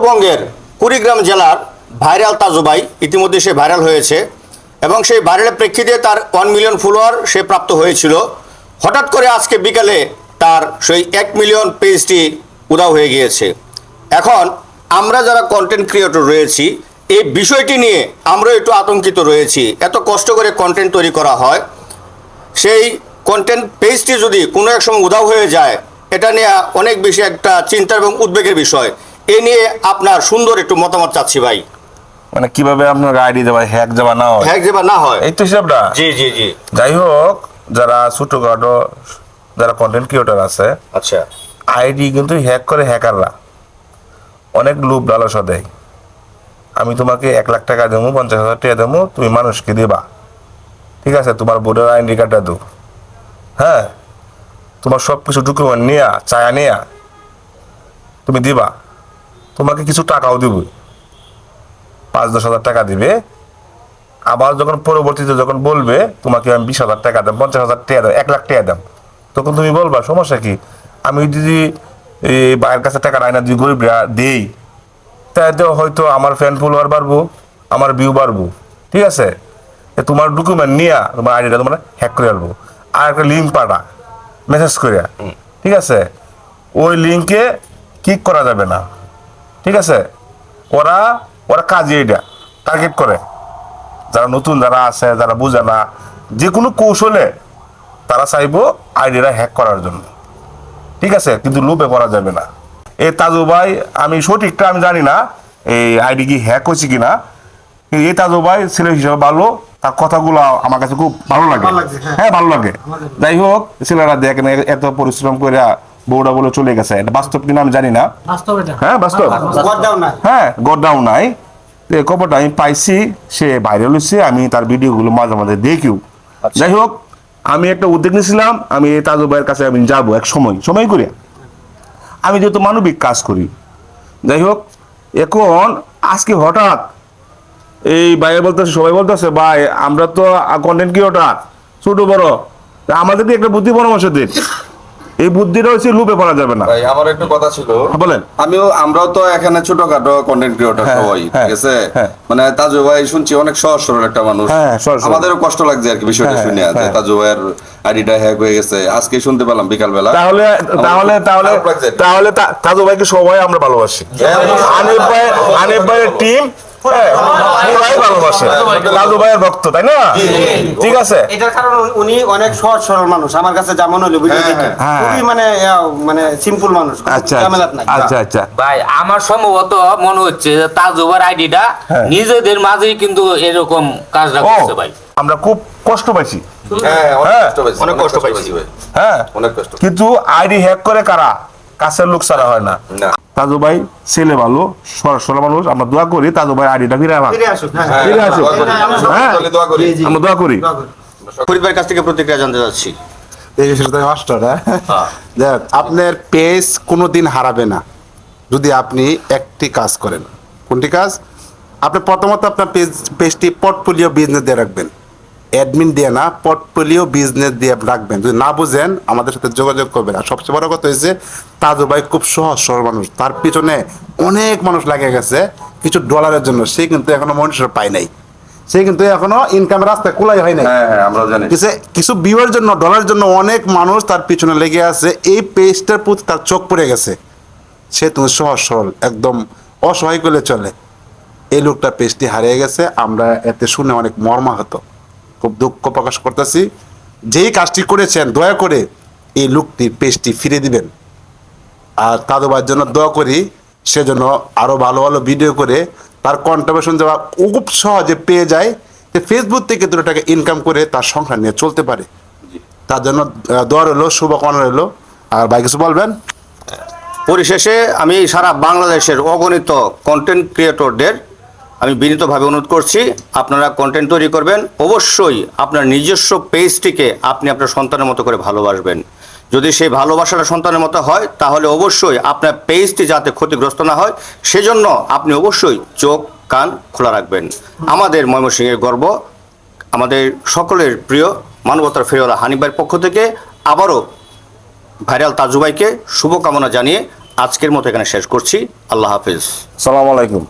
উত্তরবঙ্গের কুড়িগ্রাম জেলার ভাইরাল তাজু ভাই ইতিমধ্যে সে ভাইরাল হয়েছে এবং সেই ভাইরালের প্রেক্ষিতে তার 1 মিলিয়ন ফলোয়ার সে প্রাপ্ত হয়েছিল। হঠাৎ করে আজকে বিকালে তার সেই 1 মিলিয়ন পেজটি উধাও হয়ে গিয়েছে। এখন আমরা যারা কন্টেন্ট ক্রিয়েটর রয়েছি এই বিষয়টি নিয়ে আমরা একটু আতঙ্কিত রয়েছি। এত কষ্ট করে কন্টেন্ট তৈরি করা হয়, সেই কন্টেন্ট পেজটি যদি কোনো এক সময় উধাও হয়ে যায়, এটা নিয়ে অনেক বেশি একটা চিন্তা এবং উদ্বেগের বিষয়। এ নিয়ে আপনার সুন্দর একটু মতামত চাচ্ছি ভাই। মানে কিভাবে আপনার আইডি দেওয়া হ্যাক যাবা না হয়, হ্যাক যেবা না হয়, এই তো হিসাবটা। জি জি জি। যাই হোক, যারা ছোটখাটো যারা কন্টেন্ট ক্রিয়েটর আছে, আচ্ছা, আইডি কিন্তু হ্যাক করে হ্যাকাররা অনেক লোভ লালসা দেয়। আমি তোমাকে 1 লাখ টাকা দেবো, 50,000 টাকা দেবো, তুমি মানুষকে দিবা, ঠিক আছে? তোমার ভোটার আইডি কার্ডটা দো, হ্যাঁ, তোমার সব কিছু ডকুমেন্ট নিয়া চায়া নিয়া তুমি দিবা, তোমাকে কিছু টাকাও দিব, 5-10 হাজার টাকা দিবে। আবার যখন পরবর্তীতে যখন বলবে তোমাকে আমি 20,000 টাকা দাম, 50,000 টাকা দাম, 1 লাখ টাকা দাম, তখন তুমি বলবা সমস্যা কি, আমি যদি এই বাইরের কাছে টাকা আয়না দিয়ে গরিব দিই, তাইতে হয়তো আমার ফ্যান ফলোয়ার বাড়বো, আমার ভিউ বাড়বো, ঠিক আছে? তোমার ডকুমেন্ট নিয়ে তোমার আইডিটা তোমার হ্যাক করে আসবো, আর একটা লিঙ্ক পাঠা মেসেজ করিয়া, ঠিক আছে? ওই লিঙ্কে ক্লিক করা যাবে না, ঠিক আছে? ওরা ওরা কাজে এটা টার্গেট করে, যারা নতুন যারা আছে, যারা বোঝে না, যে কোনো কৌশলে তারা চাইবো আইডিটা হ্যাক করার জন্য, ঠিক আছে? কিন্তু লোভে করা যাবে না। এই তাজু ভাই, আমি সঠিকটা আমি জানি না এই আইডি কি হ্যাক হয়েছে কিনা। এই তাজু ভাই ছেলে হিসাবে ভালো, তার কথাগুলো আমার কাছে খুব ভালো লাগে, হ্যাঁ ভালো লাগে। যাই হোক, ছেলেরা দেখেন এত পরিশ্রম করে বউটা বলে চলে গেছে, এটা বাস্তব কিনা আমি জানি না। হ্যাঁ বাস্তব, হ্যাঁ গড্ডাও নাই। খবরটা আমি পাইছি, সে ভাইরাল হয়েছে, আমি তার ভিডিওগুলো মাঝে মাঝে দেখিও। যাই হোক, আমি একটা উদ্যোগ নিয়েছিলাম, আমি এই তাজু ভাইয়ের কাছে আমি যাবো এক সময় করে, আমি যেহেতু মানবিক কাজ করি। যাই হোক, এখন আজকে হঠাৎ এই ভাই বলতেছে, সবাই বলতেছে ভাই আমরা তো কন্টেন্ট ক্রিয়েটর ছোট বড়, আমাদেরকে একটা বুদ্ধি পরামর্শ দিন। এই বুদ্ধিটা হচ্ছে লুপে পড়া যাবে না। ভাই আমার একটা কথা ছিল, বলেন। আমরাও তো এখানে ছোটখাটো কন্টেন্ট ক্রিয়েটর সবাই, ঠিক আছে? মানে তাজু ভাই শুনছি অনেক সহজ সরল একটা মানুষ, আমাদেরও কষ্ট লাগছে আর কি বিষয়টা শুনে, যে তাজু ভাইয়ের আইডিটা হ্যাক হয়ে গেছে। আজকে শুনতে পেলাম বিকাল বেলা। তাহলে তাহলে তাহলে তাহলে তাজু ভাইকে সবাই আমরা ভালোবাসি, আনিফ ভাইয়ের টিম ভালোবাসে, তাজু ভাইয়ের ভক্ত, তাই না? ঠিক আছে, এটার কারণ উনি অনেক সহজ সরল মানুষ, আমার কাছে যেমন হলো খুবই মানে সিম্পল মানুষ। আচ্ছা আচ্ছা আচ্ছা ভাই, আমার সম্ভবত মনে হচ্ছে যে তাজুবার আইডিটা নিজেদের মাঝেই কিন্তু এরকম কাজটা করছে ভাই। আমরা খুব কষ্ট পাইছি, অনেক কষ্ট পাইছি ভাই, হ্যাঁ অনেক কষ্ট। কিন্তু আইডি হ্যাক করে কারা? কাছের লোক ছাড়া হয় না। তাজু ভাই ছেলে ভালো, সরল মানুষ, আমরা দোয়া করি তাজু ভাই আইডিটা ফিরে আসুক, হ্যাঁ আমরা দোয়া করি। ফরিদ ভাইয়ের কাছ থেকে প্রতিক্রিয়া জানতে চাচ্ছি। আপনার পেজ কোনোদিন হারাবে না যদি আপনি একটি কাজ করেন। কোনটি কাজ? আপনি প্রথমত আপনার পেজটি পোর্টফোলিও বিজনেস দিয়ে রাখবেন, অ্যাডমিন দিয়ে না, পোর্টফোলিও বিজনেস দিয়ে রাখবেন। যদি না বুঝেন আমাদের সাথে যোগাযোগ করবেন। আর সবচেয়ে বড় কথা হয়েছে তাজু ভাই খুব সহজ সরল মানুষ, তার পিছনে অনেক মানুষ লাগে গেছে কিছু ডলারের জন্য, সে কিন্তু এখনো মনিটর পায় নাই, সে কিন্তু এখনো ইনকামের রাস্তায় খোলাই হয় নাই। আমরা জানি কিছু ভিউয়ের জন্য, ডলারের জন্য অনেক মানুষ তার পিছনে লেগে আছে। এই পেজটার প্রতি তার চোখ পড়ে গেছে, সে তুমি সহজ সরল একদম অসহায় করলে চলে। এই লোকটা পেজটি হারিয়ে গেছে, আমরা এতে শুনে অনেক মর্মাহত, খুব দুঃখ প্রকাশ করতেছি। যেই কাজটি করেছেন দয়া করে এই লোকটির পেজটি ফিরে দিবেন। আর তাজু ভাইয়ের জন্য দোয়া করি, সেজন্য আরো ভালো ভালো ভিডিও করে তার কন্ট্রিবিউশন যাওয়া খুব সহজে পেয়ে যায়, যে ফেসবুক থেকে 2 টাকা ইনকাম করে তার সংসার নিয়ে চলতে পারে। তার জন্য দোয়া রইল, শুভকামনা রইল। আর ভাই কিছু বলবেন? পরিশেষে আমি সারা বাংলাদেশের অগণিত কন্টেন্ট ক্রিয়েটরদের আমি বিনীতভাবে অনুরোধ করছি, আপনারা কন্টেন্ট তৈরি করবেন, অবশ্যই আপনার নিজস্ব পেজটিকে আপনি আপনার সন্তানের মতো করে ভালোবাসবেন। যদি সেই ভালোবাসাটা সন্তানের মতো হয় তাহলে অবশ্যই আপনার পেজটি যাতে ক্ষতিগ্রস্ত না হয় সেজন্য আপনি অবশ্যই চোখ কান খোলা রাখবেন। আমাদের ময়মনসিংহের গর্ব, আমাদের সকলের প্রিয় মানবতার ফেরিওয়ালা হানিফ ভাইয়ের পক্ষ থেকে আবারও ভাইরাল তাজু ভাইকে শুভকামনা জানিয়ে আজকের মতো এখানে শেষ করছি। আল্লাহ হাফেজ। সালাম আলাইকুম।